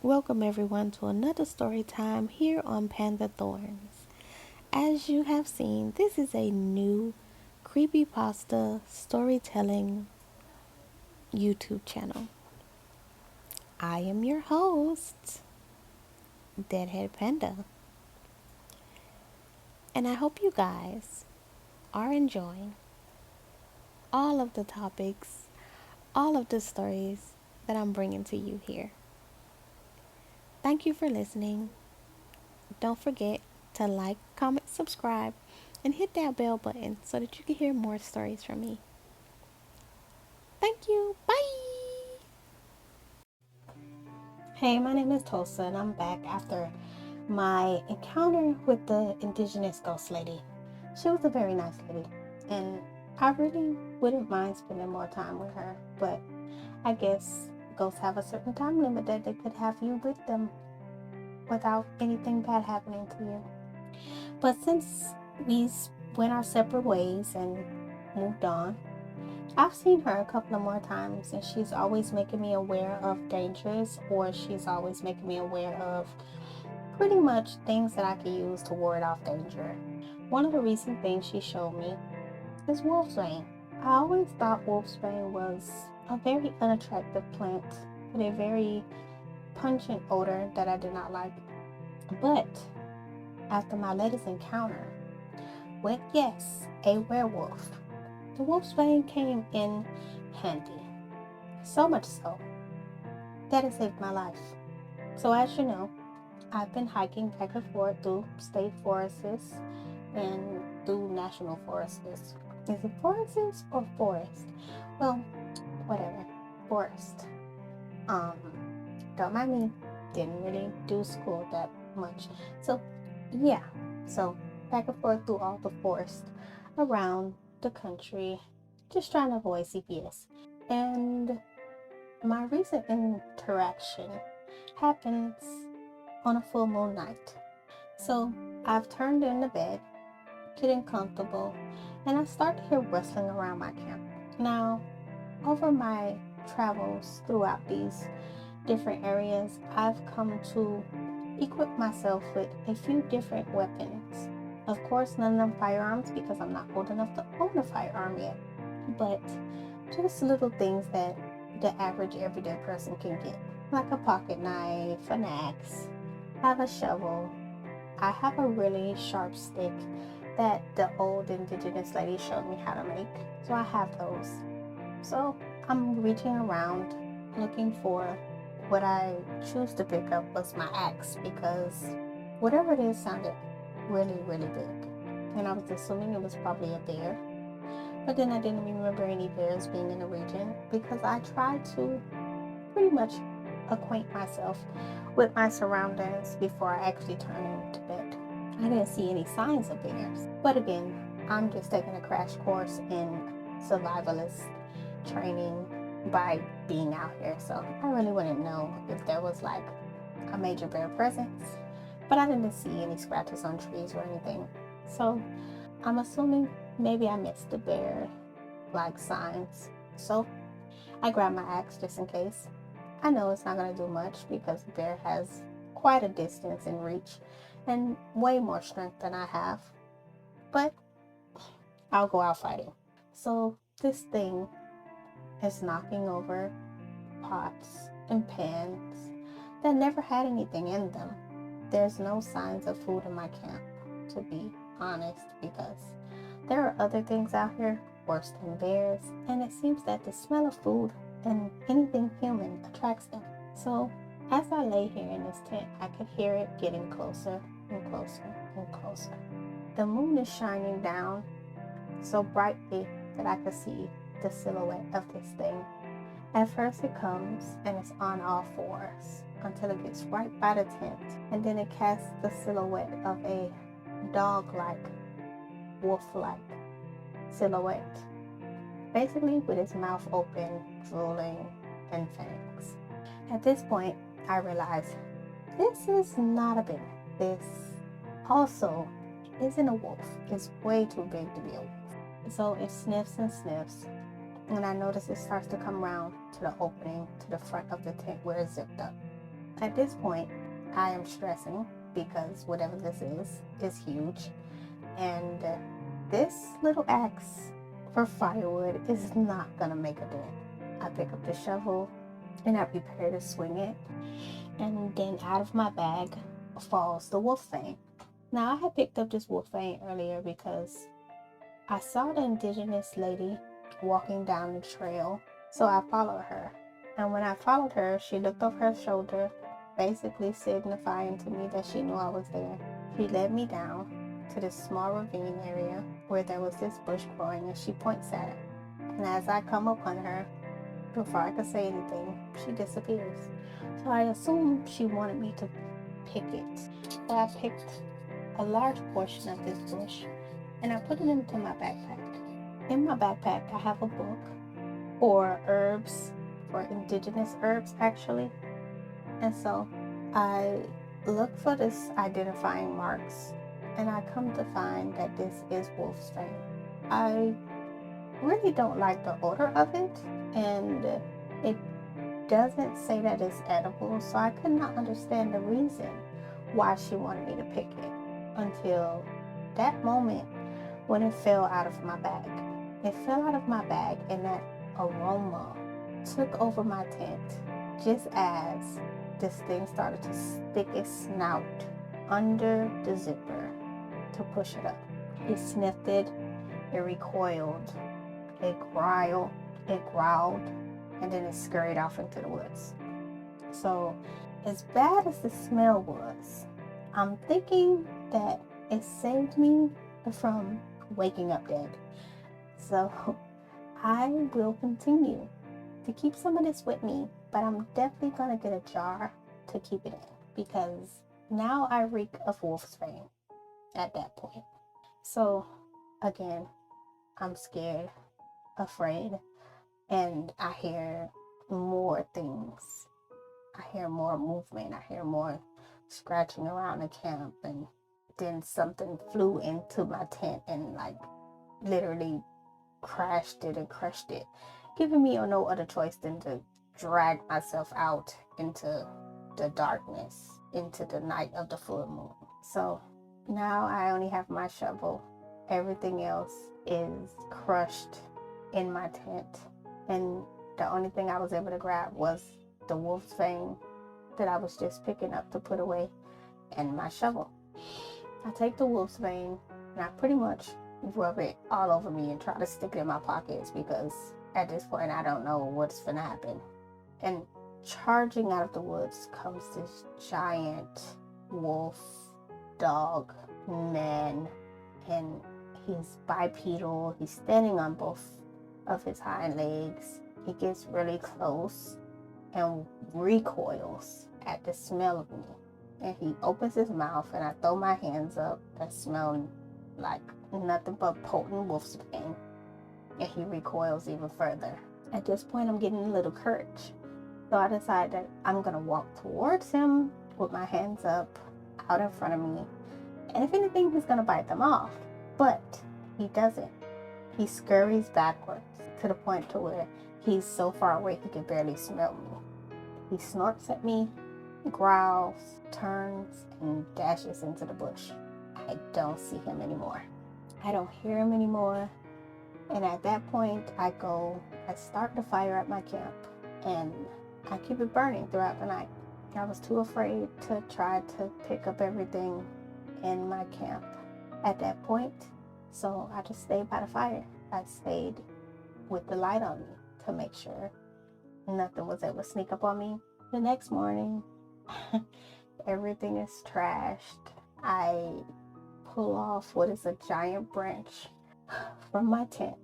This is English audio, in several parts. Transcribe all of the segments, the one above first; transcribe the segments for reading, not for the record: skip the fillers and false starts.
Welcome everyone to another story time here on Panda Thorns. As you have seen, this is a new Creepypasta storytelling YouTube channel. I am your host, Deadhead Panda, and I hope you guys are enjoying all of the topics, all of the stories that I'm bringing to you here. Thank you for listening. Don't forget to like, comment, subscribe, and hit that bell button so that you can hear more stories from me. Thank you. Bye. Hey, my name is Tulsa, and I'm back after my encounter with the indigenous ghost lady. She was a very nice lady, and I really wouldn't mind spending more time with her, but I guess ghosts have a certain time limit that they could have you with them without anything bad happening to you. But since we went our separate ways and moved on, I've seen her a couple of more times, and she's always making me aware of dangers, or she's always making me aware of pretty much things that I can use to ward off danger. One of the recent things she showed me is wolfsbane. I always thought wolfsbane was a very unattractive plant with a very pungent odor that I did not like. But after my latest encounter with, yes, a werewolf, the wolfsbane came in handy. So much so that it saved my life. So as you know, I've been hiking back and forth through state forests and through national forests. Is it forests or forest? Well, whatever. Forest. Don't mind me. Didn't really do school that much. So yeah. So back and forth through all the forest around the country, just trying to avoid CPS. And my recent interaction happens on a full moon night. So I've turned in the bed, getting comfortable, and I start to hear rustling around my camp. Now, over my travels throughout these different areas, I've come to equip myself with a few different weapons. Of course, none of them firearms because I'm not old enough to own a firearm yet, but just little things that the average everyday person can get, like a pocket knife, an axe, I have a shovel. I have a really sharp stick that the old indigenous lady showed me how to make, so I have those. So I'm reaching around looking for what I choose to pick up was my axe, because whatever it is sounded really, really big. And I was assuming it was probably a bear. But then I didn't remember any bears being in the region because I tried to pretty much acquaint myself with my surroundings before I actually turned into bed. I didn't see any signs of bears. But again, I'm just taking a crash course in survivalist training by being out here, so I really wouldn't know if there was like a major bear presence, but I didn't see any scratches on trees or anything, so I'm assuming maybe I missed the bear like signs. So I grabbed my axe just in case. I know it's not going to do much because the bear has quite a distance in reach and way more strength than I have, but I'll go out fighting. So this thing is knocking over pots and pans that never had anything in them. There's no signs of food in my camp, to be honest, because there are other things out here worse than bears, and it seems that the smell of food and anything human attracts them. So as I lay here in this tent, I could hear it getting closer and closer and closer. The moon is shining down so brightly that I could see the silhouette of this thing. At first it comes and it's on all fours until it gets right by the tent, and then it casts the silhouette of a dog-like, wolf-like silhouette, basically with its mouth open, drooling, and fangs. At this point, I realize this is not a bear. This also isn't a wolf. It's way too big to be a wolf. So it sniffs and sniffs, and I notice it starts to come around to the opening to the front of the tent where it's zipped up. At this point, I am stressing because whatever this is huge. And this little axe for firewood is not gonna make a dent. I pick up the shovel and I prepare to swing it. And then out of my bag falls the wolf fang. Now, I had picked up this wolf fang earlier because I saw the indigenous lady walking down the trail, so I followed her. And when I followed her, she looked over her shoulder, basically signifying to me that she knew I was there. She led me down to this small ravine area where there was this bush growing, and she points at it. And as I come upon her, before I could say anything, she disappears. So I assumed she wanted me to pick it. So I picked a large portion of this bush and I put it into my backpack. In my backpack, I have a book for herbs, for indigenous herbs actually. And so I look for this identifying marks and I come to find that this is wolf's fang. I really don't like the odor of it, and it doesn't say that it's edible, so I could not understand the reason why she wanted me to pick it until that moment when it fell out of my bag. It fell out of my bag and that aroma took over my tent just as this thing started to stick its snout under the zipper to push it up. It sniffed it, it recoiled, it growled, and then it scurried off into the woods. So, as bad as the smell was, I'm thinking that it saved me from waking up dead. So, I will continue to keep some of this with me, but I'm definitely gonna get a jar to keep it in because now I reek of wolf's fang at that point. So, again, I'm scared, afraid, and I hear more things. I hear more movement. I hear more scratching around the camp, and then something flew into my tent and like literally crashed it and crushed it, giving me no other choice than to drag myself out into the darkness, into the night of the full moon. So now I only have my shovel. Everything else is crushed in my tent, and the only thing I was able to grab was the wolf's fang that I was just picking up to put away and my shovel. I take the wolf's fang and I pretty much rub it all over me and try to stick it in my pockets because at this point I don't know what's gonna happen. And charging out of the woods comes this giant wolf dog man, and he's bipedal. He's standing on both of his hind legs. He gets really close and recoils at the smell of me. And he opens his mouth and I throw my hands up that smell like nothing but potent wolf's fang. And he recoils even further. At this point, I'm getting a little courage. So I decide that I'm gonna walk towards him with my hands up out in front of me. And if anything, he's gonna bite them off. But he doesn't. He scurries backwards to the point to where he's so far away he can barely smell me. He snorts at me, growls, turns, and dashes into the bush. I don't see him anymore. I don't hear him anymore. And at that point, I start the fire at my camp, and I keep it burning throughout the night. I was too afraid to try to pick up everything in my camp at that point, so I just stayed by the fire. I stayed with the light on me to make sure nothing was able to sneak up on me. The next morning, everything is trashed. I pull off what is a giant branch from my tent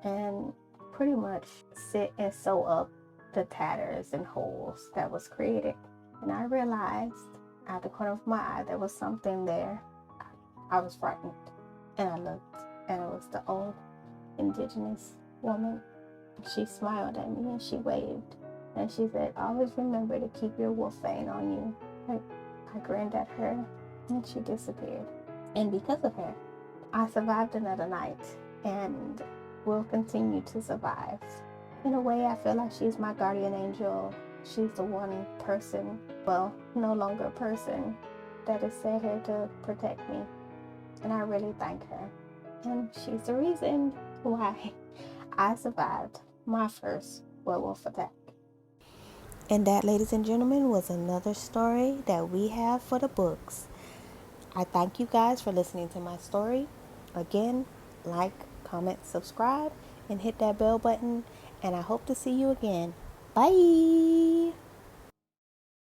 and pretty much sit and sew up the tatters and holes that was created. And I realized out the corner of my eye there was something there. I was frightened, and I looked, and it was the old indigenous woman. She smiled at me and she waved, and she said, "Always remember to keep your wolf fang on you." I grinned at her and she disappeared. And because of her, I survived another night and will continue to survive. In a way, I feel like she's my guardian angel she's the one person, well, no longer a person, that is set here to protect me. And I really thank her. And she's the reason why I survived my first werewolf attack. And that, ladies and gentlemen, was another story that we have for the books. I thank you guys for listening to my story. Again, like, comment, subscribe, and hit that bell button. And I hope to see you again. Bye!